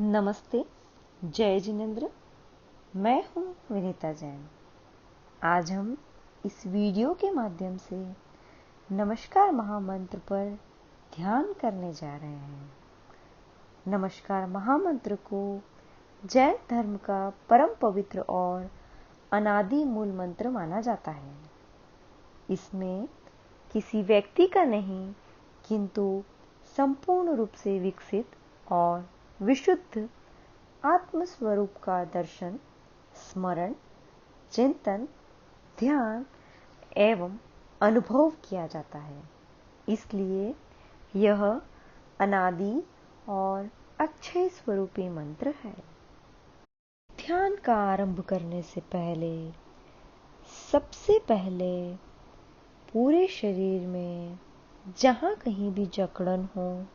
नमस्ते, जय जिनेन्द्र। मैं हूँ विनीता जैन। आज हम इस वीडियो के माध्यम से नमस्कार महामंत्र पर ध्यान करने जा रहे हैं। नमस्कार महामंत्र को जैन धर्म का परम पवित्र और अनादि मूल मंत्र माना जाता है। इसमें किसी व्यक्ति का नहीं, किंतु संपूर्ण रूप से विकसित और विशुद्ध आत्मस्वरूप का दर्शन, स्मरण, चिंतन, ध्यान एवं अनुभव किया जाता है। इसलिए यह अनादि और अक्षय स्वरूपी मंत्र है। ध्यान का आरंभ करने से पहले सबसे पहले पूरे शरीर में जहाँ कहीं भी जकड़न हो,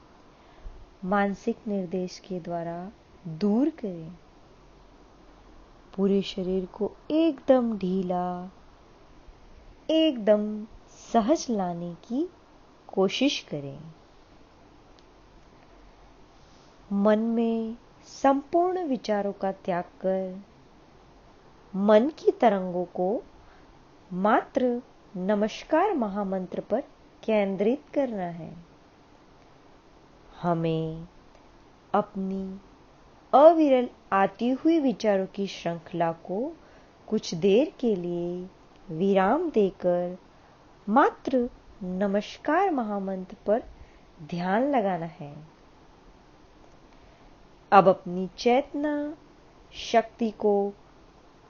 मानसिक निर्देश के द्वारा दूर करें। पूरे शरीर को एकदम ढीला, एकदम सहज लाने की कोशिश करें। मन में संपूर्ण विचारों का त्याग कर मन की तरंगों को मात्र नमस्कार महामंत्र पर केंद्रित करना है। हमें अपनी अविरल आती हुई विचारों की श्रृंखला को कुछ देर के लिए विराम देकर मात्र नमस्कार महामंत्र पर ध्यान लगाना है। अब अपनी चेतना शक्ति को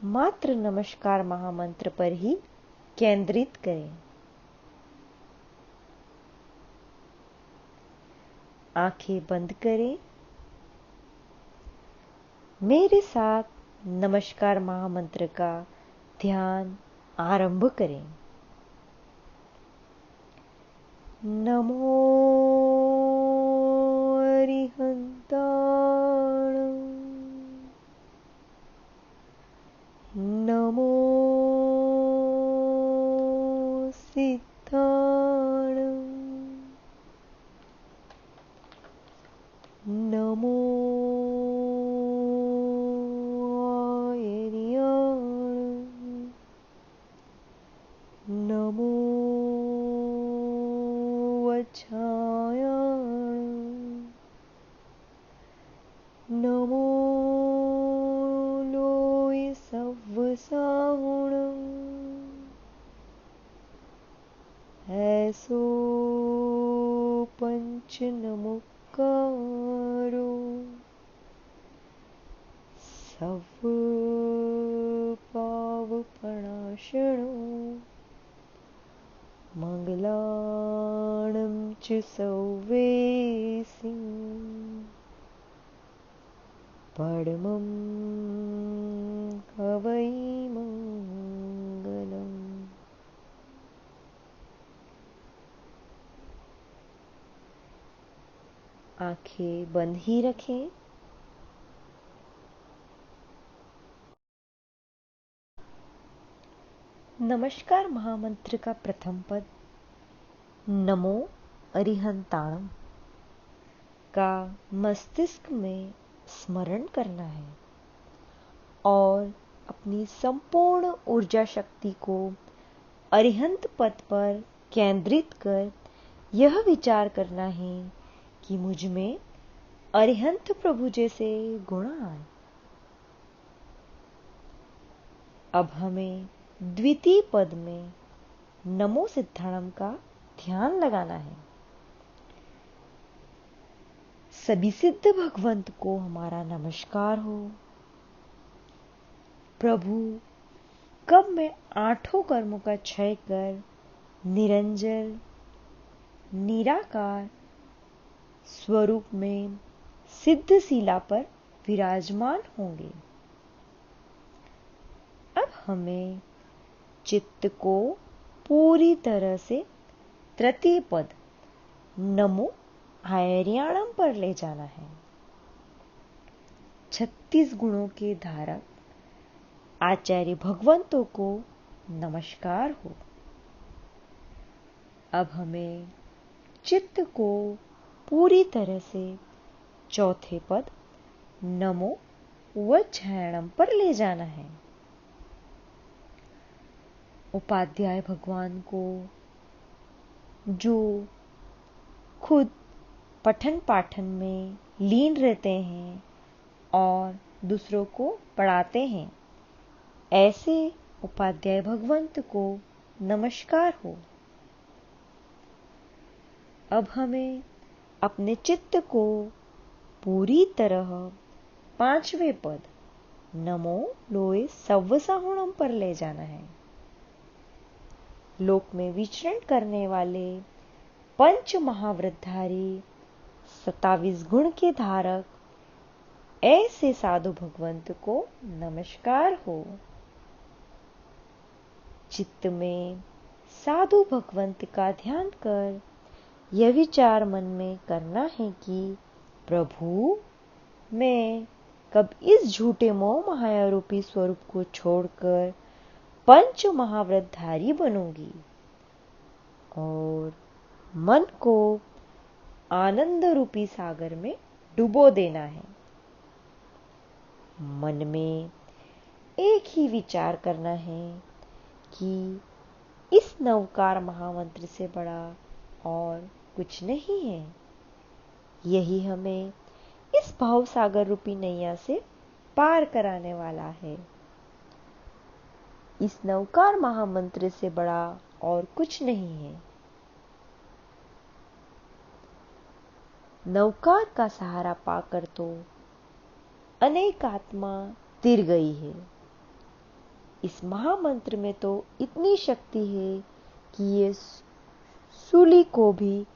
मात्र नमस्कार महामंत्र पर ही केंद्रित करें। आंखें बंद करें। मेरे साथ नमस्कार महामंत्र का ध्यान आरंभ करें। नमो अरिहंताणं, नमो सिद्धाणं, नमो नमो वज्रायाणं, नमो लोय सव्वसाहुणं, ऐसो पंच नमोकारो सव पावपणाशनो मंगलाणं च सौवेसिं परमं हवै मंगलम्। आंखें बंद ही रखें। नमस्कार महामंत्र का प्रथम पद नमो अरिहंताणं का मस्तिष्क में स्मरण करना है और अपनी संपूर्ण ऊर्जा शक्ति को अरिहंत पद पर केंद्रित कर यह विचार करना है कि मुझ में अरिहंत प्रभु जैसे गुण आए। अब हमें द्वितीय पद में नमो सिद्धाणं का ध्यान लगाना है। सभी सिद्ध भगवंत को हमारा नमस्कार हो। प्रभु, कब मैं आठों कर्मों का क्षय कर निरंजन निराकार स्वरूप में सिद्ध शिला पर विराजमान होंगे। अब हमें चित्त को पूरी तरह से तृतीय पद नमो आर्याणम पर ले जाना है। 36 गुणों के धारक आचार्य भगवंतों को नमस्कार हो। अब हमें चित्त को पूरी तरह से चौथे पद नमो वज्रायणम पर ले जाना है। उपाध्याय भगवान को, जो खुद पठन पाठन में लीन रहते हैं और दूसरों को पढ़ाते हैं, ऐसे उपाध्याय भगवंत को नमस्कार हो। अब हमें अपने चित्त को पूरी तरह 5वें पद नमो लोए सव्वसाहुणम पर ले जाना है। लोक में विचरण करने वाले पंच महावृतधारी 27 गुण के धारक ऐसे साधु भगवंत को नमस्कार हो। चित्त में साधु भगवंत का ध्यान कर यह विचार मन में करना है कि प्रभु, मैं कब इस झूठे मोह माया रूपी स्वरूप को छोड़कर पंच महाव्रतधारी बनूंगी, और मन को आनंद रूपी सागर में डुबो देना है। मन में एक ही विचार करना है कि इस नवकार महामंत्र से बड़ा और कुछ नहीं है। यही हमें इस भाव सागर रूपी नैया से पार कराने वाला है। इस नवकार महामंत्र से बड़ा और कुछ नहीं है। नवकार का सहारा पाकर तो अनेक आत्मा तिर गई है। इस महामंत्र में तो इतनी शक्ति है कि ये सूली को भी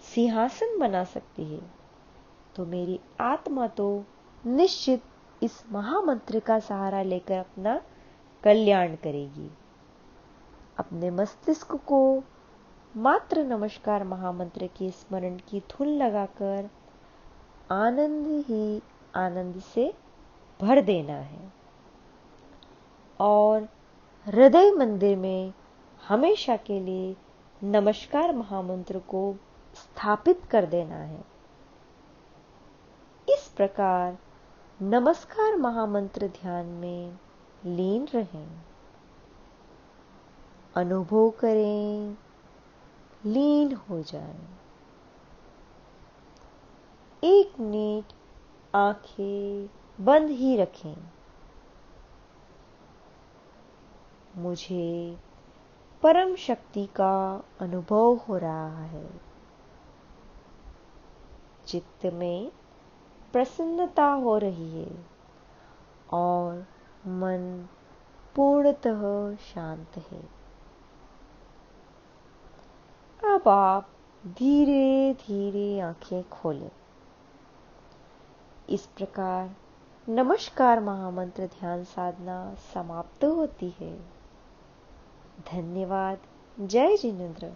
सिंहासन बना सकती है। तो मेरी आत्मा तो निश्चित इस महामंत्र का सहारा लेकर अपना कल्याण करेगी। अपने मस्तिष्क को मात्र नमस्कार महामंत्र के स्मरण की धुन लगाकर आनंद ही आनंद से भर देना है और हृदय मंदिर में हमेशा के लिए नमस्कार महामंत्र को स्थापित कर देना है। इस प्रकार नमस्कार महामंत्र ध्यान में लीन रहें, अनुभव करें, लीन हो जाएं। एक मिनट आंखें बंद ही रखें। मुझे परम शक्ति का अनुभव हो रहा है। चित्त में प्रसन्नता हो रही है और मन पूर्णतः शांत है। अब आप धीरे धीरे आंखें खोलें। इस प्रकार नमस्कार महामंत्र ध्यान साधना समाप्त होती है। धन्यवाद। जय जिनेंद्र।